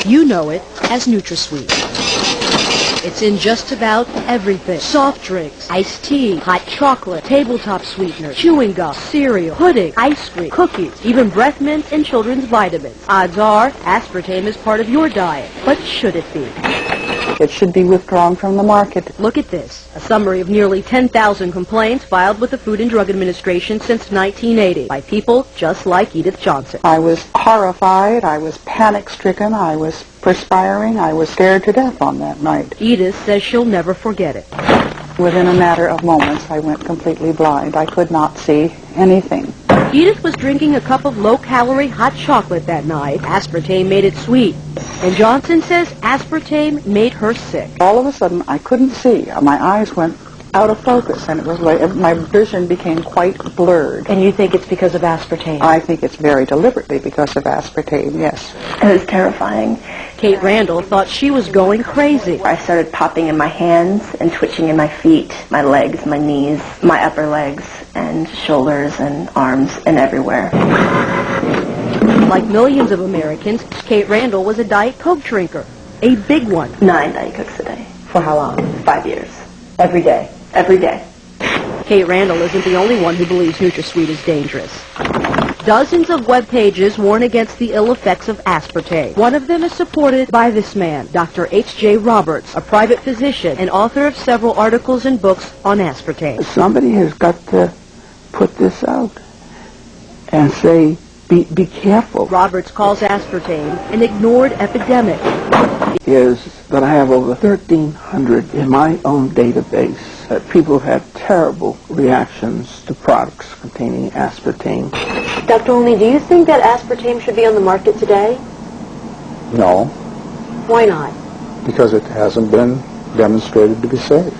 You know it as Nutrasweet. It's in just about everything. Soft drinks, iced tea, hot chocolate, tabletop sweeteners, chewing gum, cereal, pudding, ice cream, cookies, even breath mints and children's vitamins. Odds are, aspartame is part of your diet. But should it be? It should be withdrawn from the market. Look at this. A summary of nearly 10,000 complaints filed with the Food and Drug Administration since 1980 by people just like Edith Johnson. I was horrified. I was panic-stricken. I was perspiring. I was scared to death on that night. Edith says she'll never forget it. Within a matter of moments, I went completely blind. I could not see anything. Edith was drinking a cup of low-calorie hot chocolate that night. Aspartame made it sweet. And Johnson says aspartame made her sick. All of a sudden, I couldn't see. My eyes went out of focus, and it was like my vision became quite blurred. And you think it's because of aspartame? I think it's very deliberately because of aspartame, yes. It was terrifying. Kate Randall thought she was going crazy. I started popping in my hands and twitching in my feet, my legs, my knees, my upper legs, and shoulders and arms and everywhere. Like millions of Americans, Kate Randall was a Diet Coke drinker. A big one. 9 Diet Cokes a day. For how long? 5 years. Every day. Every day. Kate Randall isn't the only one who believes Nutrasweet is dangerous. Dozens of web pages warn against the ill effects of aspartame. One of them is supported by this man, Dr. H.J. Roberts, a private physician and author of several articles and books on aspartame. Somebody has got to put this out and say, be careful. Roberts calls aspartame an ignored epidemic. Is that I have over 1,300 in my own database that people have had terrible reactions to products containing aspartame. Dr. Olney, do you think that aspartame should be on the market today? No, Why not? because it hasn't been demonstrated to be safe.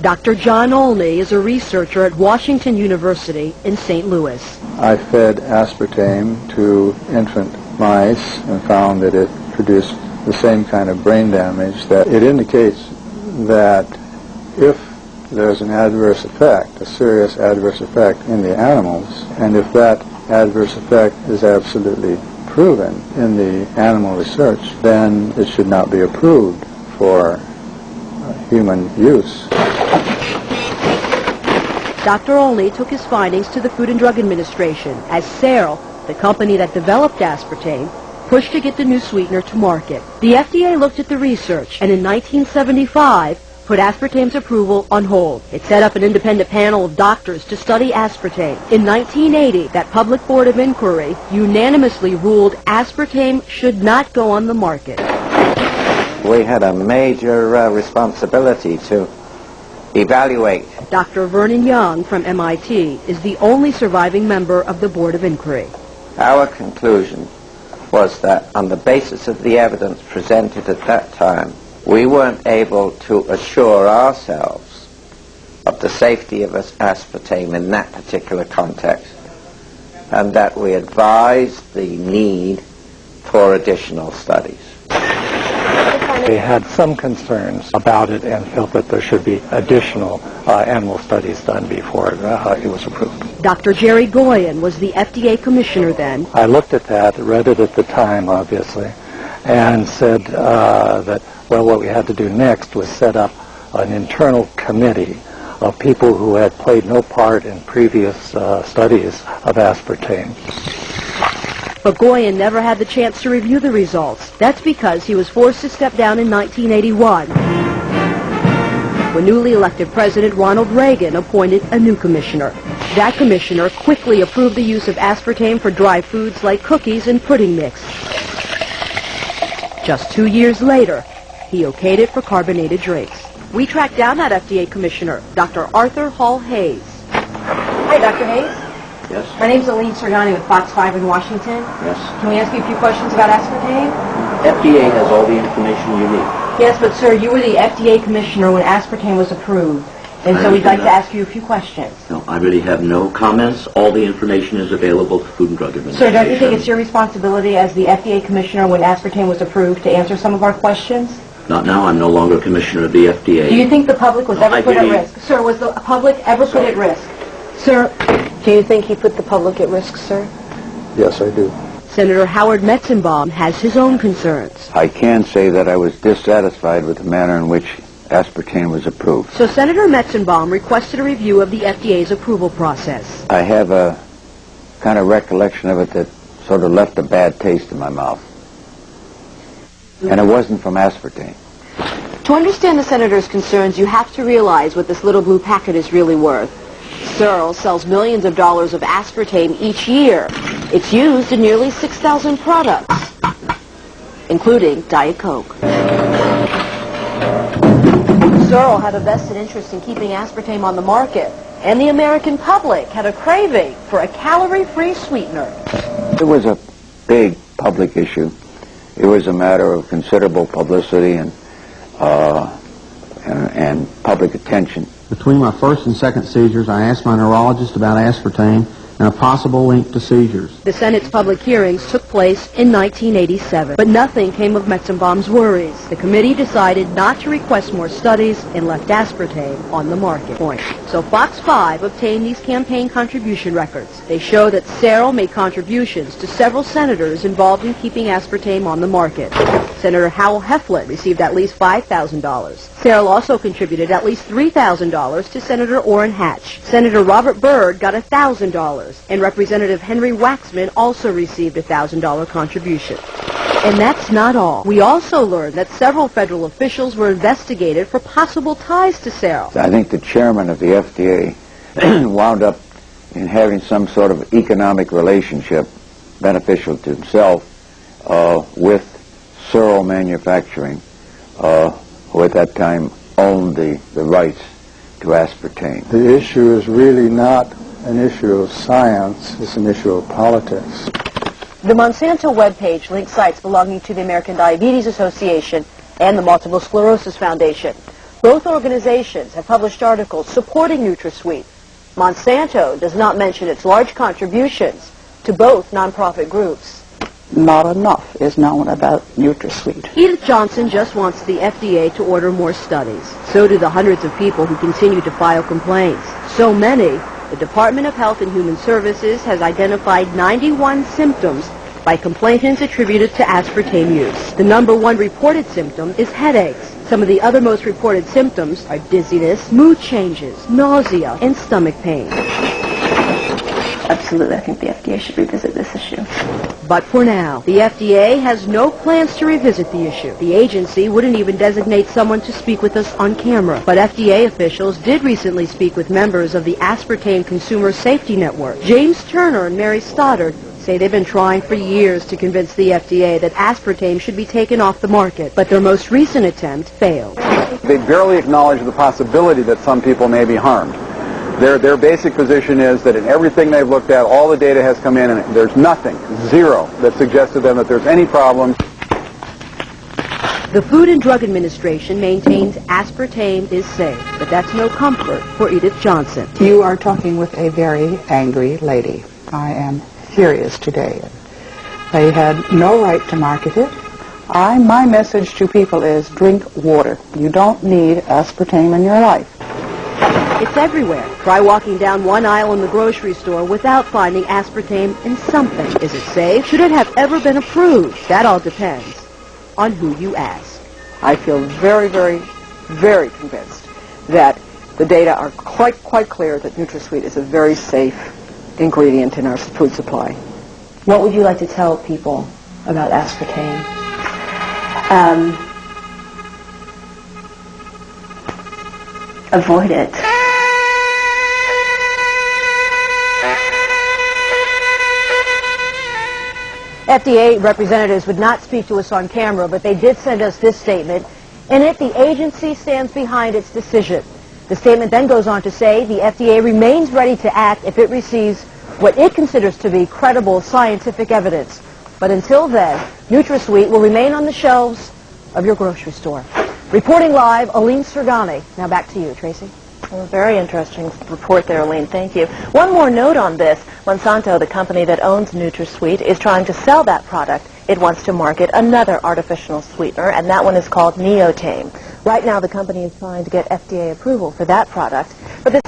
Dr. John Olney is a researcher at Washington University in St. Louis. I fed aspartame to infant mice and found that it produced the same kind of brain damage. That it indicates that if there's an adverse effect, a serious adverse effect in the animals, and if that adverse effect is absolutely proven in the animal research, then it should not be approved for human use. Dr. Olney took his findings to the Food and Drug Administration as Cereal, the company that developed aspartame, pushed to get the new sweetener to market. The FDA looked at the research and in 1975 put aspartame's approval on hold. It set up an independent panel of doctors to study aspartame. In 1980, that Public Board of Inquiry unanimously ruled aspartame should not go on the market. We had a major responsibility to evaluate. Dr. Vernon Young from MIT is the only surviving member of the Board of Inquiry. Our conclusion was that on the basis of the evidence presented at that time, we weren't able to assure ourselves of the safety of aspartame in that particular context, and that we advised the need for additional studies. They had some concerns about it and felt that there should be additional animal studies done before it was approved. Dr. Jerry Goyen was the FDA commissioner then. I looked at that, read it at the time, obviously, and said that, well, what we had to do next was set up an internal committee of people who had played no part in previous studies of aspartame. But Goyen never had the chance to review the results. That's because he was forced to step down in 1981, when newly elected President Ronald Reagan appointed a new commissioner. That commissioner quickly approved the use of aspartame for dry foods like cookies and pudding mix. Just 2 years later, he okayed it for carbonated drinks. We tracked down that FDA commissioner, Dr. Arthur Hall Hayes. Hi, Dr. Hayes. Yes. My name's Elaine Sardani with Fox 5 in Washington. Yes. Can we ask you a few questions about aspartame? FDA has all the information you need. Yes, but sir, you were the FDA commissioner when aspartame was approved, and so we'd like to ask you a few questions. No, I really have no comments. All the information is available to Food and Drug Administration. Sir, don't you think it's your responsibility as the FDA commissioner when aspartame was approved to answer some of our questions? Not now. I'm no longer commissioner of the FDA. Do you think the public was ever put at risk? Sir, was the public ever put at risk? Sir, do you think he put the public at risk, sir? Yes, I do. Senator Howard Metzenbaum has his own concerns. I can say that I was dissatisfied with the manner in which aspartame was approved. So Senator Metzenbaum requested a review of the FDA's approval process. I have a kind of recollection of it that sort of left a bad taste in my mouth. And it wasn't from aspartame. To understand the Senator's concerns, you have to realize what this little blue packet is really worth. Searle sells millions of dollars of aspartame each year. It's used in nearly 6,000 products, including Diet Coke. Searle had a vested interest in keeping aspartame on the market, and the American public had a craving for a calorie-free sweetener. It was a big public issue. It was a matter of considerable publicity and public attention. Between my first and second seizures, I asked my neurologist about aspartame and a possible link to seizures. The Senate's public hearings took place in 1987, but nothing came of Metzenbaum's worries. The committee decided not to request more studies and left aspartame on the market. So Fox 5 obtained these campaign contribution records. They show that Searle made contributions to several senators involved in keeping aspartame on the market. Senator Howell Heflin received at least $5,000. Searle also contributed at least $3,000 to Senator Orrin Hatch. Senator Robert Byrd got $1,000, and Representative Henry Waxman also received a $1,000 contribution. And that's not all. We also learned that several federal officials were investigated for possible ties to Searle. I think the chairman of the FDA wound up in having some sort of economic relationship beneficial to himself with Searle Manufacturing, who at that time owned the rights to aspartame. The issue is really not an issue of science, it's an issue of politics. The Monsanto webpage links sites belonging to the American Diabetes Association and the Multiple Sclerosis Foundation. Both organizations have published articles supporting Nutrasweet. Monsanto does not mention its large contributions to both nonprofit groups. Not enough is known about Nutrasweet. Edith Johnson just wants the FDA to order more studies. So do the hundreds of people who continue to file complaints. So many, the Department of Health and Human Services has identified 91 symptoms by complainants attributed to aspartame use. The #1 reported symptom is headaches. Some of the other most reported symptoms are dizziness, mood changes, nausea, and stomach pain. Absolutely, I think the FDA should revisit this issue. But for now, the FDA has no plans to revisit the issue. The agency wouldn't even designate someone to speak with us on camera. But FDA officials did recently speak with members of the Aspartame Consumer Safety Network. James Turner and Mary Stoddard say they've been trying for years to convince the FDA that aspartame should be taken off the market, but their most recent attempt failed. They barely acknowledge the possibility that some people may be harmed. Their basic position is that in everything they've looked at, all the data has come in, and there's nothing, zero, that suggests to them that there's any problem. The Food and Drug Administration maintains aspartame is safe, but that's no comfort for Edith Johnson. You are talking with a very angry lady. I am furious today. They had no right to market it. My message to people is drink water. You don't need aspartame in your life. It's everywhere. Try walking down one aisle in the grocery store without finding aspartame in something. Is it safe? Should it have ever been approved? That all depends on who you ask. I feel very, very, very convinced that the data are quite clear that Nutrasweet is a very safe ingredient in our food supply. What would you like to tell people about aspartame? Avoid it. FDA representatives would not speak to us on camera, but they did send us this statement. In it, the agency stands behind its decision. The statement then goes on to say the FDA remains ready to act if it receives what it considers to be credible scientific evidence. But until then, Nutrasweet will remain on the shelves of your grocery store. Reporting live, Aline Sergani. Now back to you, Tracy. Well, very interesting report there, Aline. Thank you. One more note on this. Monsanto, the company that owns Nutrasweet, is trying to sell that product. It wants to market another artificial sweetener, and that one is called Neotame. Right now, the company is trying to get FDA approval for that product. But this